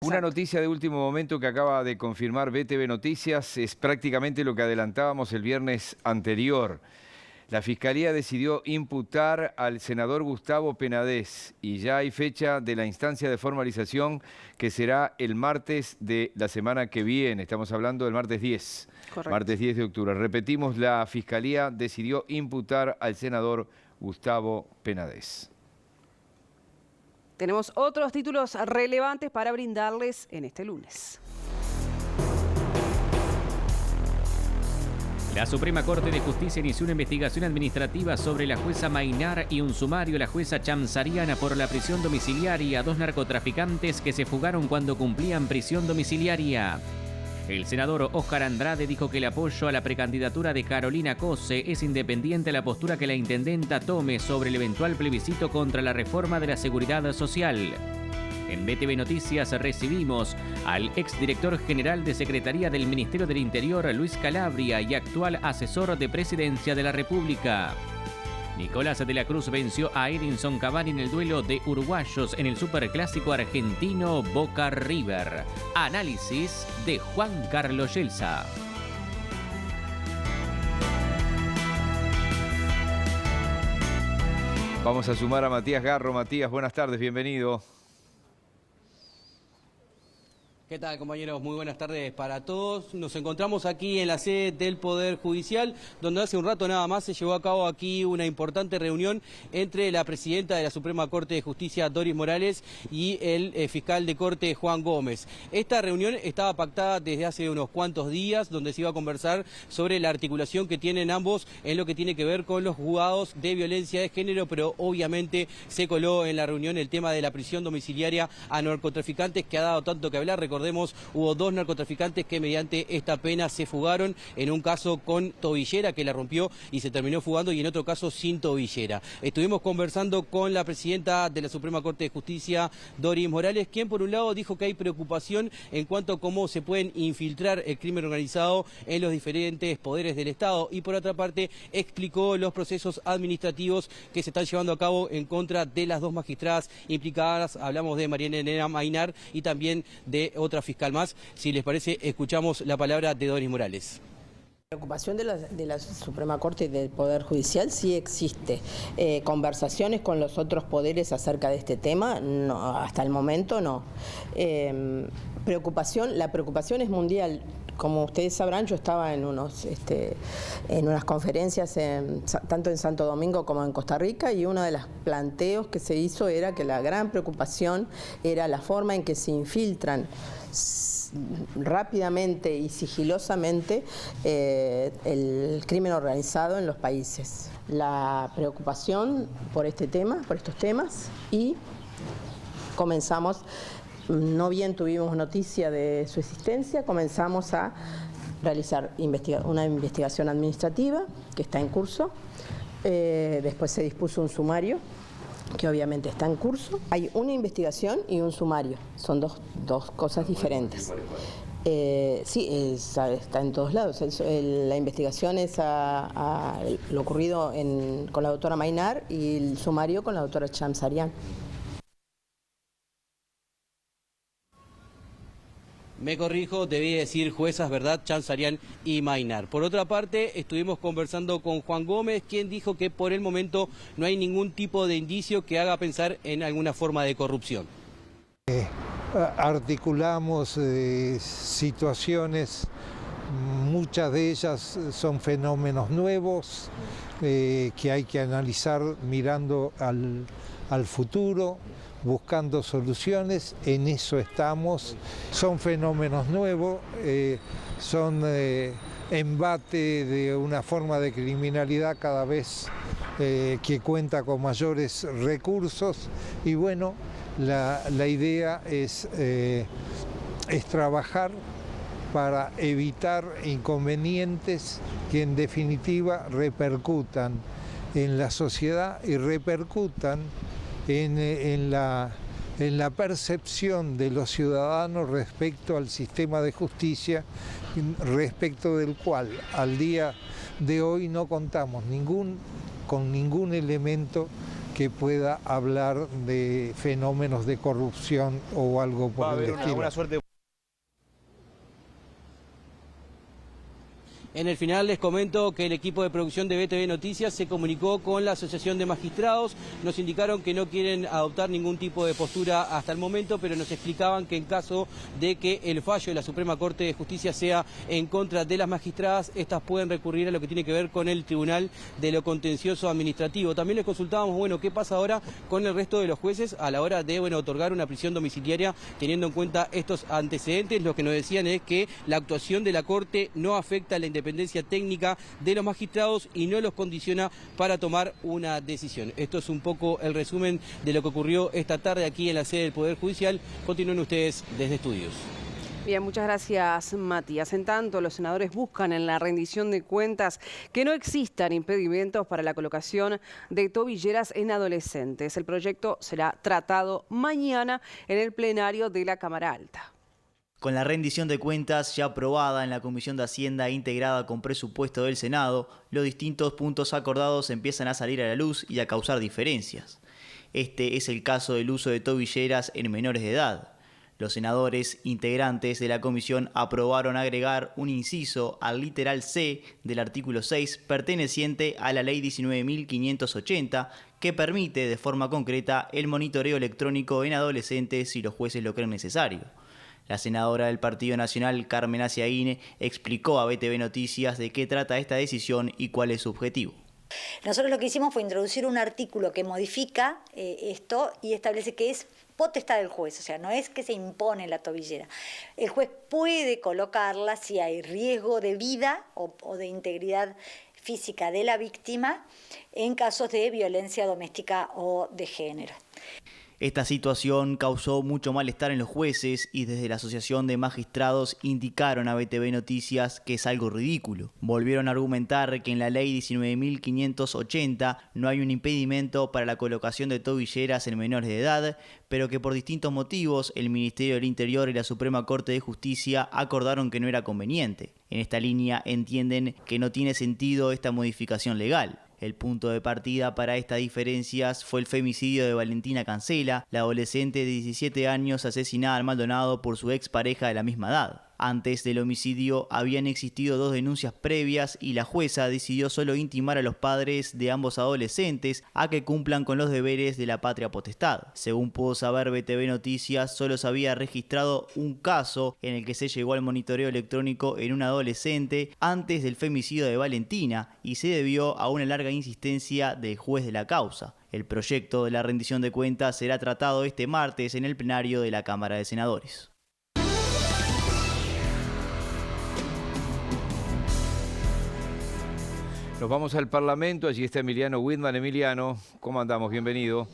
Una Exacto. noticia de último momento que acaba de confirmar BTV Noticias es prácticamente lo que adelantábamos el viernes anterior. La Fiscalía decidió imputar al senador Gustavo Penades y ya hay fecha de la instancia de formalización que será el martes de la semana que viene. Estamos hablando del martes 10. Correcto. Martes 10 de octubre. Repetimos, la Fiscalía decidió imputar al senador Gustavo Penades. Tenemos otros títulos relevantes para brindarles en este lunes. La Suprema Corte de Justicia inició una investigación administrativa sobre la jueza Mainar y un sumario a la jueza Chamsariana por la prisión domiciliaria a dos narcotraficantes que se fugaron cuando cumplían prisión domiciliaria. El senador Óscar Andrade dijo que el apoyo a la precandidatura de Carolina Cose es independiente a la postura que la intendenta tome sobre el eventual plebiscito contra la reforma de la seguridad social. En BTV Noticias recibimos al exdirector general de Secretaría del Ministerio del Interior, Luis Calabria, y actual asesor de Presidencia de la República. Nicolás de la Cruz venció a Edinson Cavani en el duelo de uruguayos en el superclásico argentino Boca River. Análisis de Juan Carlos Yelsa. Vamos a sumar a Matías Garro. Matías, buenas tardes, bienvenido. ¿Qué tal, compañeros? Muy buenas tardes para todos. Nos encontramos aquí en la sede del Poder Judicial, donde hace un rato nada más se llevó a cabo aquí una importante reunión entre la presidenta de la Suprema Corte de Justicia, Doris Morales, y el fiscal de Corte, Juan Gómez. Esta reunión estaba pactada desde hace unos cuantos días, donde se iba a conversar sobre la articulación que tienen ambos en lo que tiene que ver con los juzgados de violencia de género, pero obviamente se coló en la reunión el tema de la prisión domiciliaria a narcotraficantes, que ha dado tanto que hablar. Recordemos, hubo dos narcotraficantes que mediante esta pena se fugaron, en un caso con tobillera que la rompió y se terminó fugando, y en otro caso sin tobillera. Estuvimos conversando con la presidenta de la Suprema Corte de Justicia, Doris Morales, quien por un lado dijo que hay preocupación en cuanto a cómo se pueden infiltrar el crimen organizado en los diferentes poderes del Estado, y por otra parte explicó los procesos administrativos que se están llevando a cabo en contra de las dos magistradas implicadas. Hablamos de María Elena Mainar y también de otra fiscal más. Si les parece, escuchamos la palabra de Doris Morales. La preocupación de la Suprema Corte y del Poder Judicial sí existe. Conversaciones con los otros poderes acerca de este tema, no, hasta el momento no. La preocupación es mundial. Como ustedes sabrán, yo estaba en unas conferencias tanto en Santo Domingo como en Costa Rica, y uno de los planteos que se hizo era que la gran preocupación era la forma en que se infiltran rápidamente y sigilosamente el crimen organizado en los países. La preocupación por este tema, por estos temas, y comenzamos. No bien tuvimos noticia de su existencia, comenzamos a realizar una investigación administrativa que está en curso. Después se dispuso un sumario que obviamente está en curso. Hay una investigación y un sumario, son dos cosas diferentes. Sí, está en todos lados. La investigación es a lo ocurrido con la doctora Mainar, y el sumario con la doctora Chamsarian. Me corrijo, debí decir juezas, ¿verdad? Chamsarian y Mainar. Por otra parte, estuvimos conversando con Juan Gómez, quien dijo que por el momento no hay ningún tipo de indicio que haga pensar en alguna forma de corrupción. Articulamos situaciones, muchas de ellas son fenómenos nuevos que hay que analizar mirando al futuro, buscando soluciones. En eso estamos. Son fenómenos nuevos, son embate de una forma de criminalidad cada vez que cuenta con mayores recursos, y bueno, la idea es trabajar para evitar inconvenientes que en definitiva repercutan en la sociedad y repercutan en la percepción de los ciudadanos respecto al sistema de justicia, respecto del cual al día de hoy no contamos con ningún elemento que que pueda hablar de fenómenos de corrupción o algo por el estilo. Una suerte. En el final les comento que el equipo de producción de BTV Noticias se comunicó con la Asociación de Magistrados. Nos indicaron que no quieren adoptar ningún tipo de postura hasta el momento, pero nos explicaban que en caso de que el fallo de la Suprema Corte de Justicia sea en contra de las magistradas, estas pueden recurrir a lo que tiene que ver con el Tribunal de lo Contencioso Administrativo. También les consultábamos, bueno, qué pasa ahora con el resto de los jueces a la hora de, otorgar una prisión domiciliaria teniendo en cuenta estos antecedentes. Lo que nos decían es que la actuación de la Corte no afecta a la independencia técnica de los magistrados y no los condiciona para tomar una decisión. Esto es un poco el resumen de lo que ocurrió esta tarde aquí en la sede del Poder Judicial. Continúen ustedes desde estudios. Bien, muchas gracias, Matías. En tanto, los senadores buscan en la rendición de cuentas que no existan impedimentos para la colocación de tobilleras en adolescentes. El proyecto será tratado mañana en el plenario de la Cámara Alta. Con la rendición de cuentas ya aprobada en la Comisión de Hacienda e integrada con presupuesto del Senado, los distintos puntos acordados empiezan a salir a la luz y a causar diferencias. Este es el caso del uso de tobilleras en menores de edad. Los senadores integrantes de la comisión aprobaron agregar un inciso al literal C del artículo 6 perteneciente a la Ley 19.580 que permite de forma concreta el monitoreo electrónico en adolescentes si los jueces lo creen necesario. La senadora del Partido Nacional, Carmen Aciaín, explicó a BTV Noticias de qué trata esta decisión y cuál es su objetivo. Nosotros lo que hicimos fue introducir un artículo que modifica esto y establece que es potestad del juez, o sea, no es que se impone la tobillera. El juez puede colocarla si hay riesgo de vida o de integridad física de la víctima en casos de violencia doméstica o de género. Esta situación causó mucho malestar en los jueces y desde la Asociación de Magistrados indicaron a BTV Noticias que es algo ridículo. Volvieron a argumentar que en la Ley 19.580 no hay un impedimento para la colocación de tobilleras en menores de edad, pero que por distintos motivos el Ministerio del Interior y la Suprema Corte de Justicia acordaron que no era conveniente. En esta línea entienden que no tiene sentido esta modificación legal. El punto de partida para estas diferencias fue el femicidio de Valentina Cancela, la adolescente de 17 años asesinada en Maldonado por su expareja de la misma edad. Antes del homicidio habían existido 2 denuncias previas y la jueza decidió solo intimar a los padres de ambos adolescentes a que cumplan con los deberes de la patria potestad. Según pudo saber BTV Noticias, solo se había registrado un caso en el que se llegó al monitoreo electrónico en un adolescente antes del femicidio de Valentina y se debió a una larga insistencia del juez de la causa. El proyecto de la rendición de cuentas será tratado este martes en el plenario de la Cámara de Senadores. Nos vamos al Parlamento, allí está Emiliano Whitman. Emiliano, ¿cómo andamos? Bienvenido.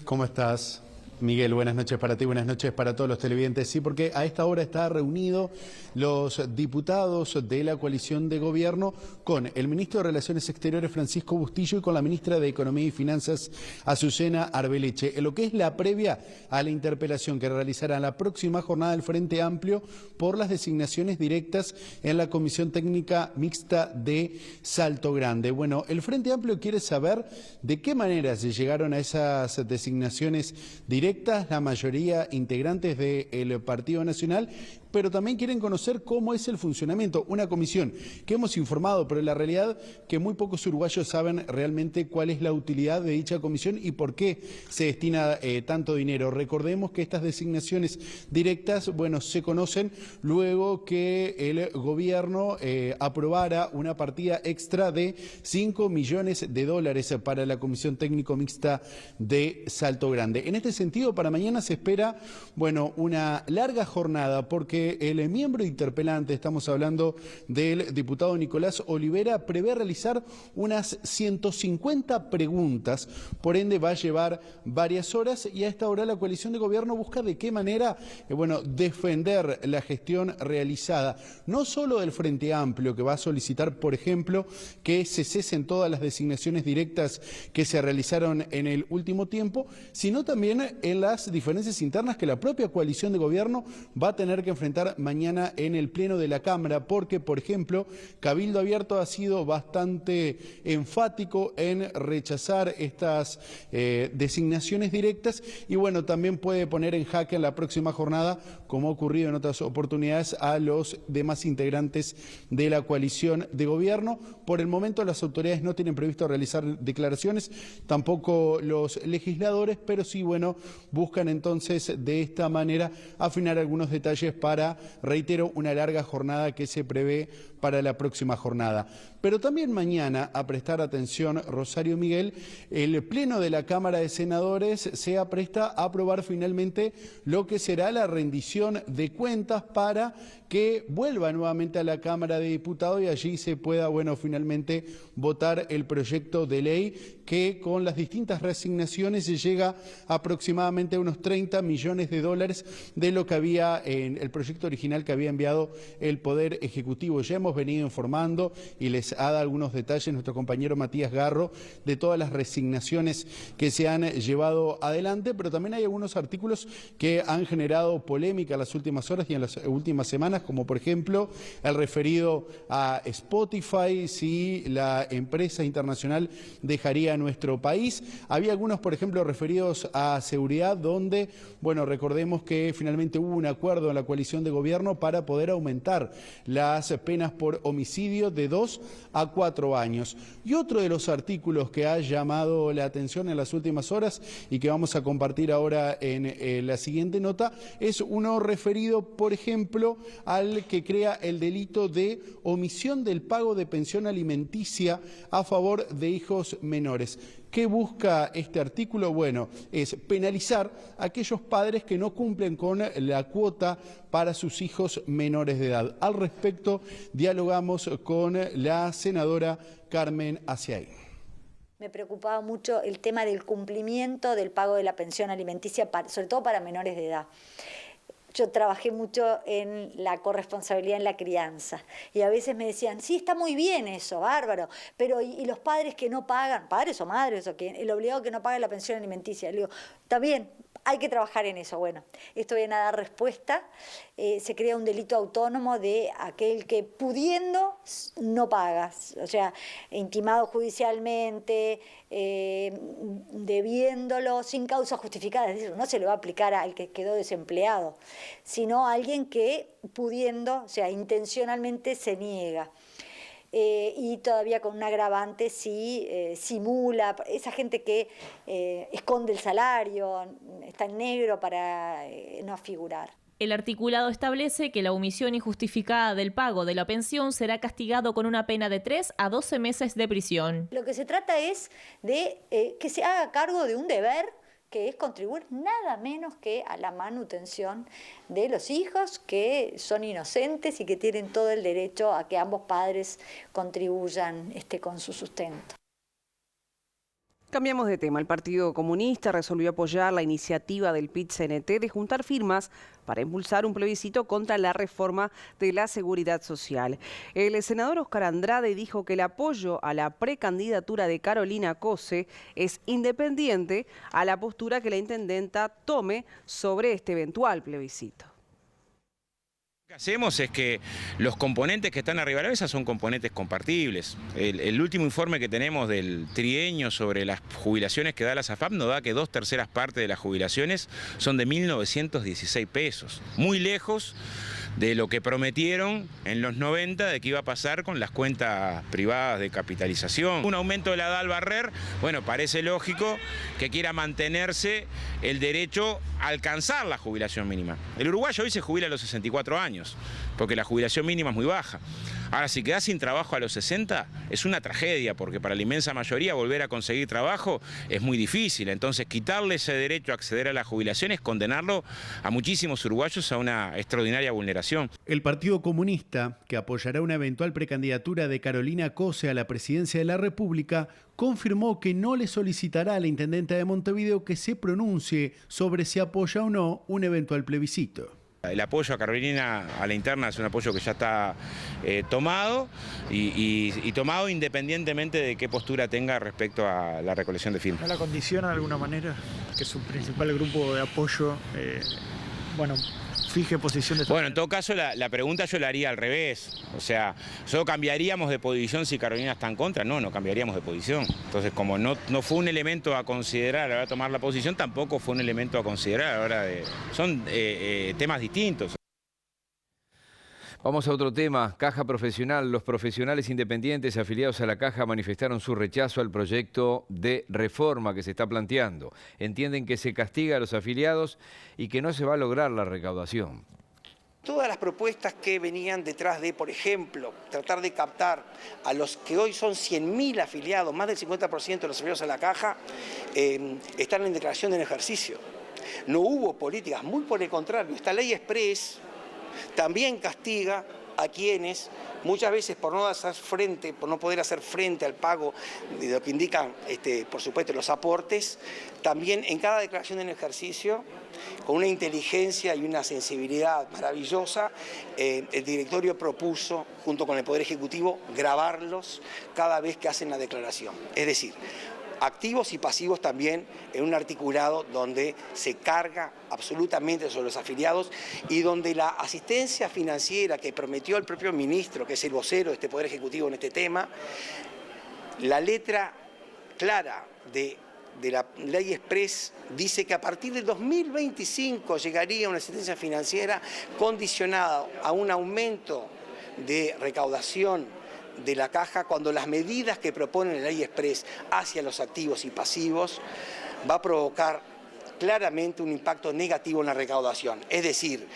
¿Cómo estás, Miguel? Buenas noches para ti, buenas noches para todos los televidentes. Sí, porque a esta hora está reunido los diputados de la coalición de gobierno con el ministro de Relaciones Exteriores, Francisco Bustillo, y con la ministra de Economía y Finanzas, Azucena Arbeleche, en lo que es la previa a la interpelación que realizará la próxima jornada del Frente Amplio por las designaciones directas en la Comisión Técnica Mixta de Salto Grande. Bueno, el Frente Amplio quiere saber de qué manera se llegaron a esas designaciones directas, la mayoría integrantes del Partido Nacional, pero también quieren conocer cómo es el funcionamiento. Una comisión que hemos informado, pero la realidad que muy pocos uruguayos saben realmente cuál es la utilidad de dicha comisión y por qué se destina tanto dinero. Recordemos que estas designaciones directas, bueno, se conocen luego que el gobierno aprobara una partida extra de $5 millones para la Comisión Técnico Mixta de Salto Grande. En este sentido, para mañana se espera, bueno, una larga jornada porque el miembro interpelante, estamos hablando del diputado Nicolás Olivera, prevé realizar unas 150 preguntas, por ende va a llevar varias horas y a esta hora la coalición de gobierno busca de qué manera, defender la gestión realizada, no solo del Frente Amplio, que va a solicitar, por ejemplo, que se cesen todas las designaciones directas que se realizaron en el último tiempo, sino también en las diferencias internas que la propia coalición de gobierno va a tener que enfrentar mañana en el Pleno de la Cámara, porque, por ejemplo, Cabildo Abierto ha sido bastante enfático en rechazar estas designaciones directas y, bueno, también puede poner en jaque en la próxima jornada, como ha ocurrido en otras oportunidades, a los demás integrantes de la coalición de gobierno. Por el momento las autoridades no tienen previsto realizar declaraciones, tampoco los legisladores, pero sí, bueno, buscan entonces de esta manera afinar algunos detalles para, reitero, una larga jornada que se prevé para la próxima jornada. Pero también mañana, a prestar atención, Rosario Miguel, el Pleno de la Cámara de Senadores se apresta a aprobar finalmente lo que será la rendición de cuentas para que vuelva nuevamente a la Cámara de Diputados y allí se pueda, bueno, finalmente votar el proyecto de ley que con las distintas reasignaciones se llega aproximadamente a unos 30 millones de dólares de lo que había en el proyecto original que había enviado el Poder Ejecutivo. Ya hemos venido informando y les ha dado algunos detalles nuestro compañero Matías Garro de todas las reasignaciones que se han llevado adelante, pero también hay algunos artículos que han generado polémica en las últimas horas y en las últimas semanas, como por ejemplo el referido a Spotify, si la empresa internacional dejaría nuestro país. Había algunos, por ejemplo, referidos a seguridad, donde, bueno, recordemos que finalmente hubo un acuerdo en la coalición de gobierno para poder aumentar las penas por homicidio de 2 a 4 años. Y otro de los artículos que ha llamado la atención en las últimas horas y que vamos a compartir ahora en la siguiente nota es uno referido, por ejemplo, al que crea el delito de omisión del pago de pensión alimenticia a favor de hijos menores. ¿Qué busca este artículo? Bueno, es penalizar a aquellos padres que no cumplen con la cuota para sus hijos menores de edad. Al respecto, dialogamos con la senadora Carmen Aciaí. Me preocupaba mucho el tema del cumplimiento del pago de la pensión alimenticia, sobre todo para menores de edad. Yo trabajé mucho en la corresponsabilidad en la crianza y a veces me decían, sí, está muy bien eso, bárbaro, pero ¿y los padres que no pagan, padres o madres, o que el obligado que no paga la pensión alimenticia? Le digo, está bien, hay que trabajar en eso. Bueno, esto viene a dar respuesta. Se crea un delito autónomo de aquel que pudiendo no paga, o sea, intimado judicialmente, debiéndolo sin causa justificada, es decir, no se le va a aplicar al que quedó desempleado, sino a alguien que pudiendo, o sea, intencionalmente se niega. Y todavía con un agravante si simula, esa gente que esconde el salario, está en negro para no figurar. El articulado establece que la omisión injustificada del pago de la pensión será castigado con una pena de 3 a 12 meses de prisión. Lo que se trata es de que se haga cargo de un deber que es contribuir nada menos que a la manutención de los hijos que son inocentes y que tienen todo el derecho a que ambos padres contribuyan con su sustento. Cambiamos de tema. El Partido Comunista resolvió apoyar la iniciativa del PIT-CNT de juntar firmas para impulsar un plebiscito contra la reforma de la seguridad social. El senador Oscar Andrade dijo que el apoyo a la precandidatura de Carolina Cose es independiente a la postura que la intendenta tome sobre este eventual plebiscito. Lo que hacemos es que los componentes que están arriba de la mesa son componentes compartibles. El último informe que tenemos del trienio sobre las jubilaciones que da la SAFAP nos da que 2/3 partes de las jubilaciones son de 1.916 pesos. Muy lejos de lo que prometieron en los 90 de que iba a pasar con las cuentas privadas de capitalización. Un aumento de la edad al barrer, bueno, parece lógico que quiera mantenerse el derecho a alcanzar la jubilación mínima. El uruguayo hoy se jubila a los 64 años, porque la jubilación mínima es muy baja. Ahora, si quedás sin trabajo a los 60, es una tragedia, porque para la inmensa mayoría volver a conseguir trabajo es muy difícil. Entonces, quitarle ese derecho a acceder a la jubilación es condenarlo a muchísimos uruguayos a una extraordinaria vulneración. El Partido Comunista, que apoyará una eventual precandidatura de Carolina Cose a la presidencia de la República, confirmó que no le solicitará a la intendenta de Montevideo que se pronuncie sobre si apoya o no un eventual plebiscito. El apoyo a Carolina a la interna es un apoyo que ya está tomado y tomado independientemente de qué postura tenga respecto a la recolección de firmas. ¿No la condiciona de alguna manera que su principal grupo de apoyo, fije posición de... Bueno, en todo caso la pregunta yo la haría al revés. O sea, ¿solo cambiaríamos de posición si Carolina está en contra? No cambiaríamos de posición. Entonces, como no fue un elemento a considerar a la hora de tomar la posición, tampoco fue un elemento a considerar a la hora de... Son temas distintos. Vamos a otro tema, Caja Profesional. Los profesionales independientes afiliados a la Caja manifestaron su rechazo al proyecto de reforma que se está planteando. Entienden que se castiga a los afiliados y que no se va a lograr la recaudación. Todas las propuestas que venían detrás de, por ejemplo, tratar de captar a los que hoy son 100.000 afiliados, más del 50% de los afiliados a la Caja, están en declaración de ejercicio. No hubo políticas, muy por el contrario, esta ley express también castiga a quienes muchas veces por no poder hacer frente al pago de lo que indican, por supuesto, los aportes, también en cada declaración en ejercicio, con una inteligencia y una sensibilidad maravillosa, el directorio propuso, junto con el Poder Ejecutivo, grabarlos cada vez que hacen la declaración. Es decir, activos y pasivos también en un articulado donde se carga absolutamente sobre los afiliados y donde la asistencia financiera que prometió el propio ministro, que es el vocero de este Poder Ejecutivo en este tema, la letra clara de la ley express dice que a partir del 2025 llegaría una asistencia financiera condicionada a un aumento de recaudación de la Caja cuando las medidas que propone la ley express hacia los activos y pasivos va a provocar claramente un impacto negativo en la recaudación. Es decir,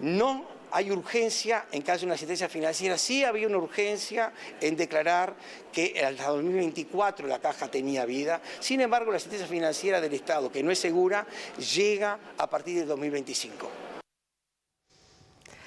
no hay urgencia en caso de una asistencia financiera, sí había una urgencia en declarar que hasta 2024 la Caja tenía vida, sin embargo la asistencia financiera del Estado, que no es segura, llega a partir del 2025.